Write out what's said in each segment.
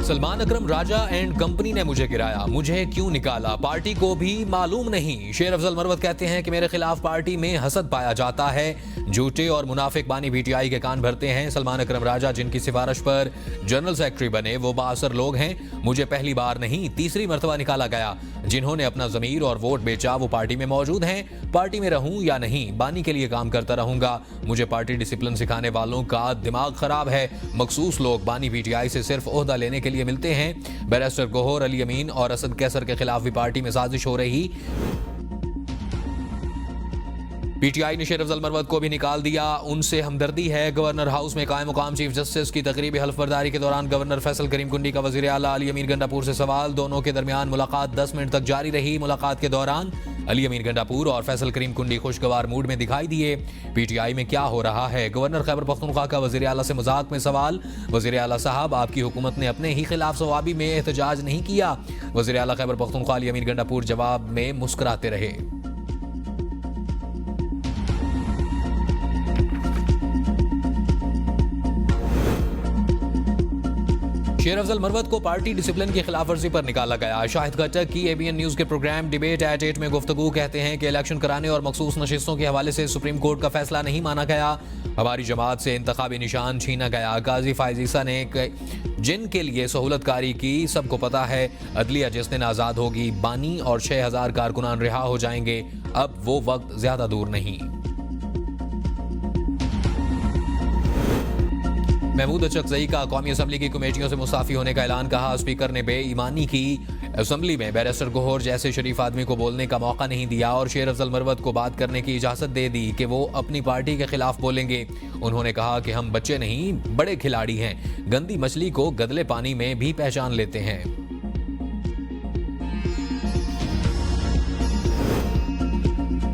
Salman Akram Raja and company ने मुझे गिराया, मुझे क्यों निकाला, पार्टी को भी मालूम नहीं। शेर अफजल मरवत कहते हैं कि मेरे खिलाफ पार्टी में हसद पाया जाता है। झूठे और मुनाफिक बानी पीटीआई के कान भरते हैं। सलमान अकरम राजा जिनकी सिफारिश पर जनरल सेक्रेटरी बने वो बाअसर लोग हैं। मुझे पहली बार नहीं तीसरी मर्तबा निकाला गया। जिन्होंने अपना जमीर और वोट बेचा वो पार्टी में मौजूद हैं। पार्टी में रहूं या नहीं, बानी के लिए काम करता रहूंगा। मुझे पार्टी डिसिप्लिन सिखाने वालों का दिमाग खराब है। मखसूस लोग बानी पीटीआई से सिर्फ ओहदा लेने के लिए मिलते हैं। बैरिस्टर गौहर, अली अमीन और असद कैसर के खिलाफ भी पार्टी में साजिश हो रही। पीटीआई ने शेर अफजल मरवत को भी निकाल दिया, उनसे हमदर्दी है। गवर्नर हाउस में कायम मुकाम चीफ जस्टिस की तकरीबी हल्फबरदारी के दौरान गवर्नर फैसल करीम कुंडी का वजीर आला अली अमीन गंडापुर से सवाल। दोनों के दरमियान मुलाकात 10 मिनट तक जारी रही। मुलाकात के दौरान अली अमीन गंडापुर और फैसल करीम कुंडी खुशगवार मूड में दिखाई दिए। पीटीआई में क्या हो रहा है? गवर्नर खैबर पख्तूनख्वा का वजीर आला से मजाक में सवाल। वजीर आला साहब, आपकी हुकूमत ने अपने ही खिलाफ सवाबी में एहतजाज नहीं किया। वजीर आला खैबर पख्तूनख्वा अली अमीन गंडापुर जवाब में मुस्कुराते रहे। शेर अफजल मरवत को पार्टी डिसिप्लिन की खिलाफ वर्जी पर निकाला गया। शाहिद खट्टक की एबीएन न्यूज के प्रोग्राम डिबेट एट 8 में गुफ्तगू कहते हैं कि इलेक्शन कराने और मखसूस नशिस्तों के हवाले से सुप्रीम कोर्ट का फैसला नहीं माना गया। हमारी जमात से इंतखाबी निशान छीना गया। गाजी फायजीसा ने जिनके लिए सहूलतकारी की सबको पता है। अदलिया जिस दिन आज़ाद होगी, बानी और 6000 कारकुनान रिहा हो जाएंगे। अब वो वक्त ज्यादा दूर नहीं। महमूद अचकजई का कौमी असम्बली की कमेटियों से मुस्ताफी होने का ऐलान। कहा, स्पीकर ने बेईमानी की। असम्बली में बैरिस्टर गौहर जैसे शरीफ आदमी को बोलने का मौका नहीं दिया और शेर अफजल मरवत को बात करने की इजाजत दे दी कि वो अपनी पार्टी के खिलाफ बोलेंगे। उन्होंने कहा कि हम बच्चे नहीं बड़े खिलाड़ी हैं। गंदी मछली को गदले पानी में भी पहचान लेते हैं।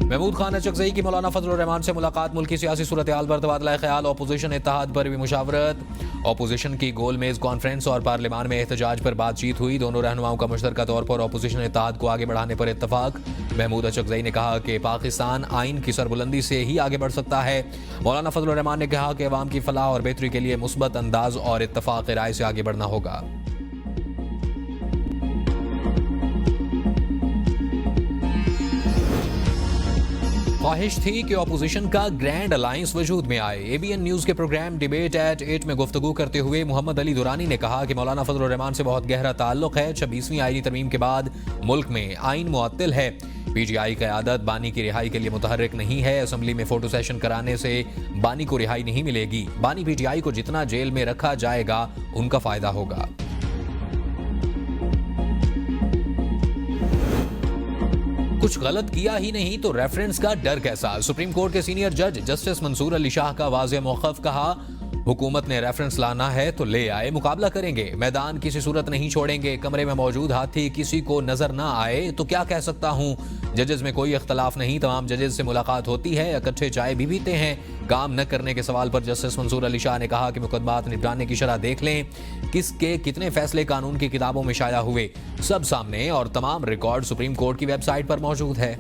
महमूद खान अचकजई की मौलाना फजल रहमान से मुलाकात। मुल्की सियासी सूरत हाल पर तबादला ख्याल। ऑपोजिशन इत्तेहाद पर भी मुशावरत। ऑपोजिशन की गोल मेज कॉन्फ्रेंस और पार्लियामान में एहतजाज पर बातचीत हुई। दोनों रहनुमाओं का मुश्तरका तौर पर ऑपोजिशन इत्तेहाद को आगे बढ़ाने पर इत्तफाक। महमूद अचकजई ने कहा कि पाकिस्तान आइन की सरबुलंदी से ही आगे बढ़ सकता है। मौलाना फजल रहमान ने कहा कि अवाम की फलाह और बेहतरी के लिए मुस्बत अंदाज और इत्तफाक राय से आगे बढ़ना होगा। ख्वाहिश थी कि ऑपोजिशन का ग्रैंड अलायंस वजूद में आए। एबीएन न्यूज के प्रोग्राम डिबेट एट 8 में गुफ्तगू करते हुए मोहम्मद अली दुरानी ने कहा कि मौलाना फजल रहमान से बहुत गहरा ताल्लुक है। 26वीं आईनी तरमीम के बाद मुल्क में आइन मुअत्तल है। पीटीआई क़यादत बानी की रिहाई के लिए मुतहर्रिक नहीं है। असम्बली में फोटो सेशन कराने से बानी को रिहाई नहीं मिलेगी। बानी पीटीआई को जितना जेल में रखा जाएगा उनका फायदा होगा। कुछ गलत किया ही नहीं तो रेफरेंस का डर कैसा? सुप्रीम कोर्ट के सीनियर जज जस्टिस मंसूर अली शाह का वाज़ेह मौक़िफ़। कहा, हुकूमत ने रेफरेंस लाना है तो ले आए, मुकाबला करेंगे। मैदान किसी सूरत नहीं छोड़ेंगे। कमरे में मौजूद हाथी किसी को नजर ना आए तो क्या कह सकता हूं। जजेस में कोई इख्तलाफ नहीं। तमाम जजेस से मुलाकात होती है, इकट्ठे चाय भी पीते हैं। काम न करने के सवाल पर जस्टिस मंसूर अली शाह ने कहा कि मुकदमात निपटाने की शरह देख लें। किसके कितने फैसले कानून की किताबों में शाया हुए, सब सामने और तमाम रिकॉर्ड सुप्रीम कोर्ट की वेबसाइट पर मौजूद है।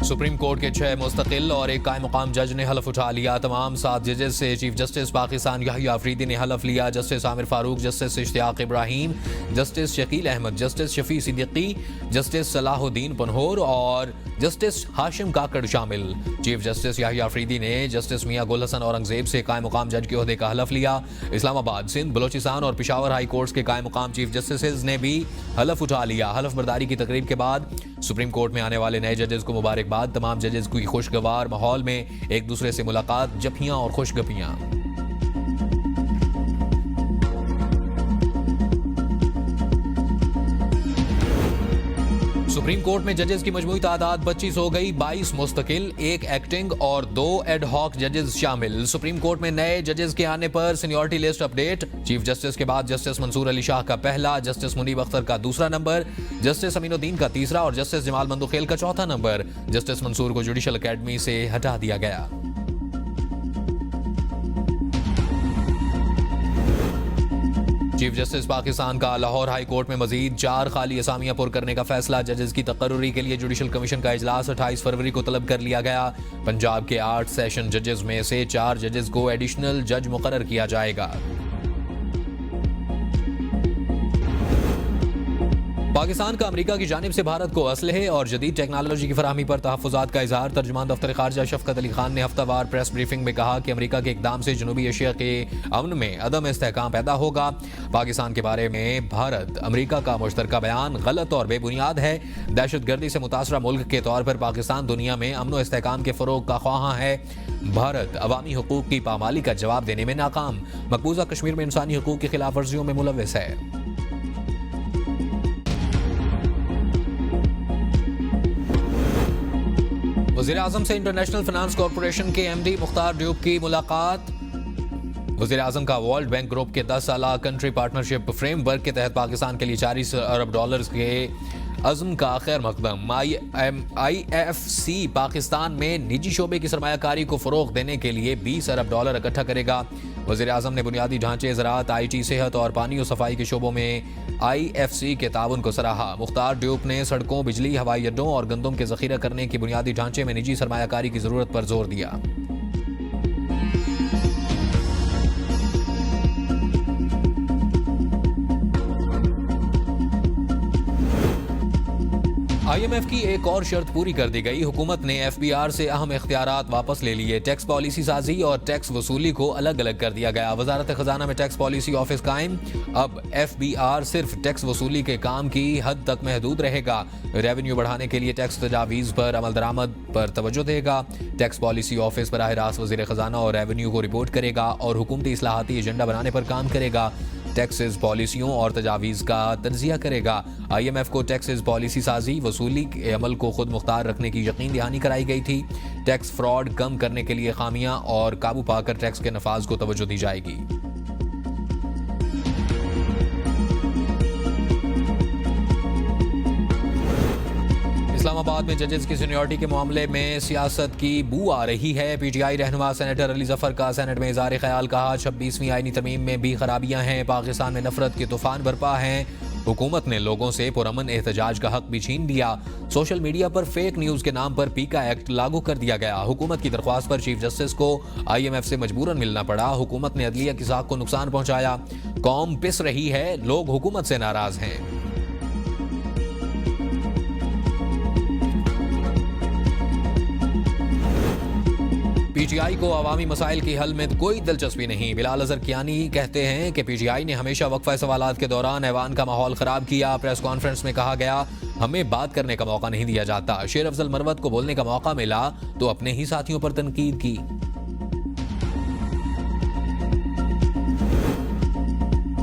सुप्रीम कोर्ट के 6 मुस्तकिल और एक कायम मुकाम जज ने हलफ उठा लिया। तमाम 7 जजेस से चीफ जस्टिस पाकिस्तान याहिया अफरीदी ने हलफ लिया। Justice Aamir Farooq, justice Ishtiaq Ibrahim, justice Shakeel Ahmed, justice Shafi Siddiqui, justice Salahuddin Panhwar और जस्टिस हाशिम काकड़ शामिल। चीफ जस्टिस याहिया अफरीदी ने जस्टिस मियां गुल हसन औरंगजेब से कायम मुकाम जज के ओहदे का हलफ लिया। इस्लामाबाद, सिंध, बलोचिस्तान और पिशावर हाई कोर्ट्स के कायम मुकाम चीफ जस्टिस ने भी हलफ उठा लिया। हलफ बर्दारी की तकरीब के बाद सुप्रीम कोर्ट में आने वाले नए जजेस को मुबारकबाद। तमाम जजेस की खुशगवार माहौल में एक दूसरे से मुलाकात, जफियां और खुशगपियां। सुप्रीम कोर्ट में जजेस की मजमूई तादाद 25 हो गई। 22 मुस्तकिल, 1 एक्टिंग और 2 एड हॉक जजेस शामिल। सुप्रीम कोर्ट में नए जजेस के आने पर seniority list update. Chief justice के बाद जस्टिस मंसूर अली शाह का पहला, जस्टिस मुनीब अख्तर का दूसरा नंबर, जस्टिस अमीनुद्दीन का तीसरा और जस्टिस जमाल मंदुखेल का चौथा नंबर। जस्टिस मंसूर को जुडिशल अकेडमी से हटा दिया गया। चीफ जस्टिस पाकिस्तान का लाहौर हाई कोर्ट में मजीद 4 खाली असामियां पुर करने का फैसला। जजेस की तकर्रुरी के लिए जुडिशल कमीशन का इजलास 28 फरवरी को तलब कर लिया गया। पंजाब के 8 सेशन जजेस में से 4 जजेस को एडिशनल जज मुकर्रर किया जाएगा। पाकिस्तान का अमेरिका की जानिब से भारत को असलहे और जदीद टेक्नोलॉजी की फराहमी पर तहफ़्फ़ुज़ात का इजहार। तर्जुमान दफ्तर ख़ारजा शफ़क़त अली खान ने हफ्तावार प्रेस ब्रीफिंग में कहा कि अमेरिका के इक़दाम से जनूबी एशिया के अमन में अदम इस्तेहकाम पैदा होगा। पाकिस्तान के बारे में भारत अमेरिका का मुश्तरका बयान गलत और बेबुनियाद है। दहशत गर्दी से मुतासरा मुल्क के तौर पर पाकिस्तान दुनिया में अमन व इस्तेहकाम के फ़रोग़ का ख्वाहां है। भारत अवामी हुकूक़ की पामाली का जवाब देने में नाकाम। मकबूजा कश्मीर में इंसानी हुकूक़ की खिलाफ वर्जियों में मुलव्वस है। वज़ीर-ए-आज़म से इंटरनेशनल फाइनेंस कॉरपोरेशन के एमडी मुख्तार ड्यूब की मुलाकात। वज़ीर-ए-आज़म का वर्ल्ड बैंक ग्रुप के 10 साला कंट्री पार्टनरशिप फ्रेमवर्क के तहत पाकिस्तान के लिए $40 अरब के अज़्म का खैर मकदम। IFC पाकिस्तान में निजी शोबे की सरमायाकारी को फ़रोग़ देने के लिए $20 अरब इकट्ठा करेगा। वज़ीर-ए-आज़म ने बुनियादी ढांचे, ज़राअत, IT, सेहत और पानी और सफाई के शोबों में IFC के ताउन को सराहा। मुख्तार ड्यूब ने सड़कों, बिजली, हवाई अड्डों और गंदम के ज़ख़ीरा करने की बुनियादी ढांचे में निजी सरमायाकारी की ज़रूरत पर जोर दिया। IMF की एक और शर्त पूरी कर दी गई। हुकूमत ने FBR से अहम इख्तियारात वापस ले लिए। टैक्स पॉलिसी साजी और टैक्स वसूली को अलग अलग कर दिया गया। वजारत खजाना में टैक्स पॉलिसी ऑफिस कायम। अब FBR सिर्फ टैक्स वसूली के काम की हद तक महदूद रहेगा। रेवेन्यू बढ़ाने के लिए टैक्स तजावीज़ पर अमल दरामद पर तवज्जो देगा। टैक्स पॉलिसी ऑफिस बराह रास्त वज़ीर खजाना और रेवेन्यू को रिपोर्ट करेगा और हुकूमती इस्लाहाती एजेंडा बनाने पर काम करेगा। टैक्सेस पॉलिसियों और तजावीज़ का तज्जिया करेगा। IMF को टैक्सेस पॉलिसी साजी वसूली के अमल को खुद मुख्तार रखने की यकीन दहानी कराई गई थी। टैक्स फ्रॉड कम करने के लिए खामियां और काबू पाकर टैक्स के नफाज को तवज्जो दी जाएगी। इस्लामाबाद में जजेस की सीनियरिटी के मामले में सियासत की बू आ रही है। PTI रहनुमा सेनेटर अली जफर का सेनेट में इज़हार ख्याल। कहा 26वीं आईनी तरमीम में भी खराबियां हैं। पाकिस्तान में नफरत के तूफान बरपा हैं। हुकूमत ने लोगों से पुरअमन एहतजाज का हक भी छीन लिया। सोशल मीडिया पर फेक न्यूज के नाम पर पीका एक्ट लागू कर दिया गया। हुकूमत की दरख्वास्त पर चीफ जस्टिस को IMF से मजबूरन मिलना पड़ा। हुकूमत ने अदलिया की साख को नुकसान पहुंचाया। कौम पिस रही है, लोग हुकूमत से नाराज हैं। PTI को अवामी मसाइल की हल में कोई दिलचस्पी नहीं। बिलाल अजहर कियानी कहते हैं कि PTI ने हमेशा वक्फा सवालात के दौरान ऐवान का माहौल खराब किया। प्रेस कॉन्फ्रेंस में कहा गया हमें बात करने का मौका नहीं दिया जाता। शेर अफजल मरवत को बोलने का मौका मिला तो अपने ही साथियों पर तनकीद की।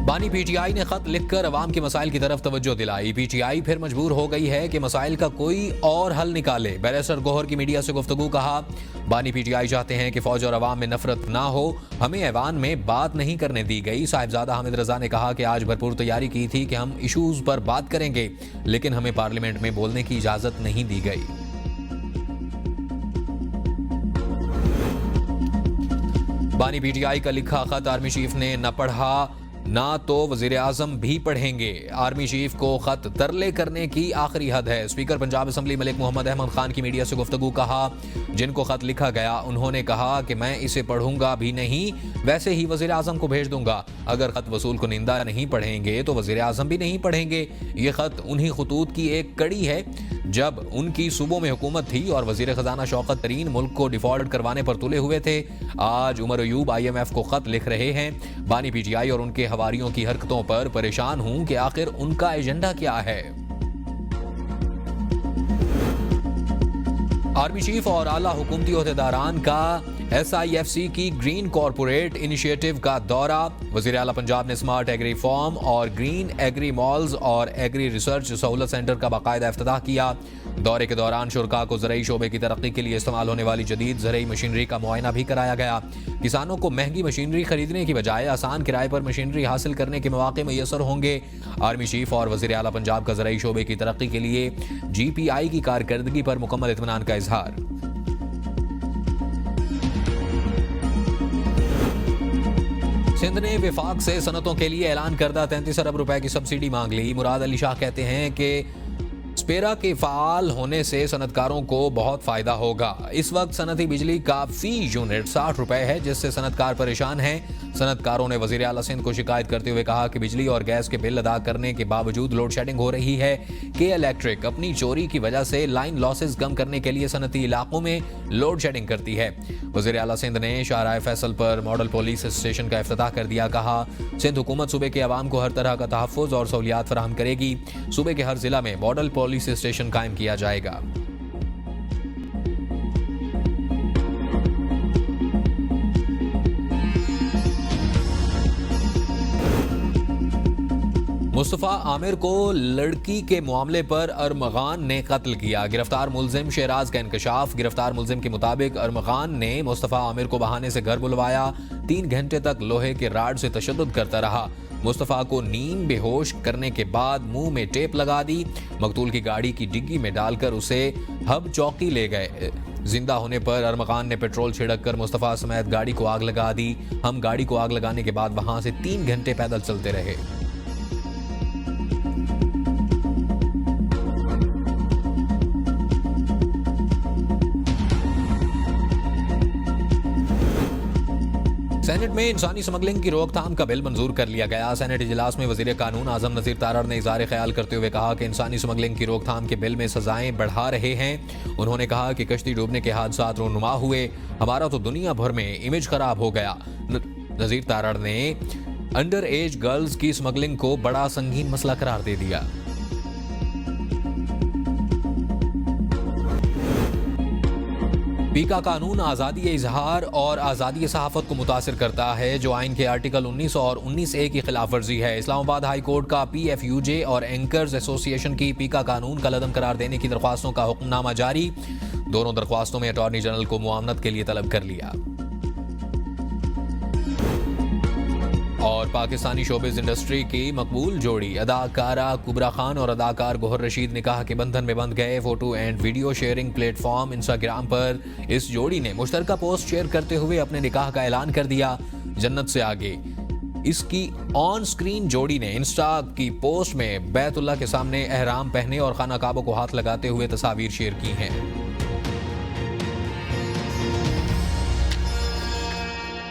बानी PTI ने खत लिखकर अवाम के मसाइल की तरफ तवज्जो दिलाई। PTI फिर मजबूर हो गई है कि मसाइल का कोई और हल निकाले। बैरिस्टर गौहर की मीडिया से गुफ्तगू। कहा बानी PTI चाहते हैं कि फौज और अवाम में नफरत ना हो। हमें ऐवान में बात नहीं करने दी गई। साहिबजादा हामिद रजा ने कहा कि आज भरपूर तैयारी की थी कि हम इशूज पर बात करेंगे, लेकिन हमें पार्लियामेंट में बोलने की इजाजत नहीं दी गई। बानी PTI का लिखा खत आर्मी चीफ ने न पढ़ा ना तो वज़ीर-ए-आज़म भी पढ़ेंगे। आर्मी चीफ को खत तरले करने की आखिरी हद है। स्पीकर पंजाब असम्बली मलिक मोहम्मद अहमद खान की मीडिया से गुफ्तगू। कहा जिनको खत लिखा गया उन्होंने कहा कि मैं इसे पढ़ूंगा भी नहीं, वैसे ही वज़ीर-ए-आज़म को भेज दूंगा। अगर खत वसूल कुनिंदा नहीं पढ़ेंगे तो वज़ीर-ए-आज़म भी नहीं पढ़ेंगे। ये खत उन्हीं खतूत की एक कड़ी है जब उनकी सूबों में हुकूमत थी और वज़ीर खजाना शौकत तरीन मुल्क को डिफॉल्ट करवाने पर तुले हुए थे। आज उमर अयूब IMF को खत लिख रहे हैं। बानी PTI और उनके हवारियों की हरकतों पर परेशान हूं कि आखिर उनका एजेंडा क्या है। आर्मी चीफ और आला हुकूमती ओहदेदारान का SIFC की ग्रीन कॉरपोरेट इनिशिएटिव का दौरा। वज़ीर आला पंजाब ने स्मार्ट एग्री फॉर्म और ग्रीन एग्री मॉल्स और एग्री रिसर्च सहूलत सेंटर का बाकायदा इफ्तिताह किया। दौरे के दौरान शुरका को ज़रई शोबे की तरक्की के लिए इस्तेमाल होने वाली जदीद ज़रई मशीनरी का मुआयना भी कराया गया। किसानों को महंगी मशीनरी खरीदने की बजाय आसान किराए पर मशीनरी हासिल करने के मौके मैसर होंगे। आर्मी चीफ और वज़ीर आला पंजाब का ज़रई शोबे की तरक्की के लिए GPI की कारकर्दगी पर मुकम्मल इत्मीनान का इजहार। सिंध ने विफाक से सनतों के लिए ऐलान करदा 33 अरब रुपए की सब्सिडी मांग ली। मुराद अली शाह कहते हैं कि स्पेरा के फाल होने से सनतकारों को बहुत फायदा होगा। इस वक्त सनती बिजली का फी यूनिट 60 रुपए है, जिससे सनतकार परेशान हैं। सनतकारों ने वजीर आला सिंध को शिकायत करते हुए कहा कि बिजली और गैस के बिल अदा करने के बावजूद लोड शेडिंग हो रही है। के इलेक्ट्रिक अपनी चोरी की वजह से लाइन लॉसेस कम करने के लिए सनती इलाकों में लोड शेडिंग करती है। वजीर आला सिंध ने शाहराह फैसल पर मॉडल पुलिस स्टेशन का इफ्तिताह कर दिया। कहा, सिंध हुकूमत सूबे के अवाम को हर तरह का तहफ़्फ़ुज़ और सहूलियात फराहम करेगी। सूबे के हर जिला में मॉडल पुलिस स्टेशन कायम किया जाएगा। मुस्तफ़ा आमिर को लड़की के मामले पर अरमगान ने कत्ल किया। गिरफ्तार मुलजिम शहराज का इंकशाफ। गिरफ्तार मुलजिम के मुताबिक अरमगान ने मुस्तफ़ा आमिर को बहाने से घर बुलवाया। 3 घंटे तक लोहे के राड से तशद्दुद करता रहा। मुस्तफ़ा को नींद बेहोश करने के बाद मुंह में टेप लगा दी। मकतूल की गाड़ी की डिग्गी में डालकर उसे हब चौकी ले गए। जिंदा होने पर अरमगान ने पेट्रोल छिड़क कर मुस्तफ़ा समेत गाड़ी को आग लगा दी। हम गाड़ी को आग लगाने के बाद वहां से 3 घंटे पैदल चलते रहे। सेनेट में इंसानी स्मगलिंग की रोकथाम का बिल मंजूर कर लिया गया। सेनेट इजलास में वजीर कानून आजम नज़ीर तारड़ ने इज़हार ख्याल करते हुए कहा कि इंसानी स्मगलिंग की रोकथाम के बिल में सजाएं बढ़ा रहे हैं। उन्होंने कहा कि कश्ती डूबने के हादसात रोनुमा हुए, हमारा तो दुनिया भर में इमेज खराब हो गया। नज़ीर तारड़ ने अंडर एज गर्ल्स की स्मगलिंग को बड़ा संगीन मसला करार दे दिया। पीका कानून आज़ादी इजहार और आज़ादी सहाफ़त को मुतासिर करता है, जो आइन के आर्टिकल 19 और 19A की खिलाफ वर्जी है। इस्लामाबाद हाई कोर्ट का PFUJ और एंकर्स एसोसिएशन की पीका कानून का लदम करार देने की दरख्वास्तों का हुक्मनामा जारी। दोनों दरख्वास्तों में अटॉर्नी जनरल को मुआवनत के लिए तलब कर लिया। और पाकिस्तानी शोबिज़ इंडस्ट्री की मकबूल जोड़ी अदाकारा कुबरा खान और अदाकार गोहर रशीद निकाह के बंधन में बंध गए। Photo and video sharing platform Instagram पर इस जोड़ी ने मुश्तरका पोस्ट शेयर करते हुए अपने निकाह का ऐलान कर दिया। जन्नत से आगे इसकी ऑन स्क्रीन जोड़ी ने इंस्टा की पोस्ट में बैतुल्लाह के सामने एहराम पहने और खाना काबा को हाथ लगाते हुए तस्वीर शेयर की हैं।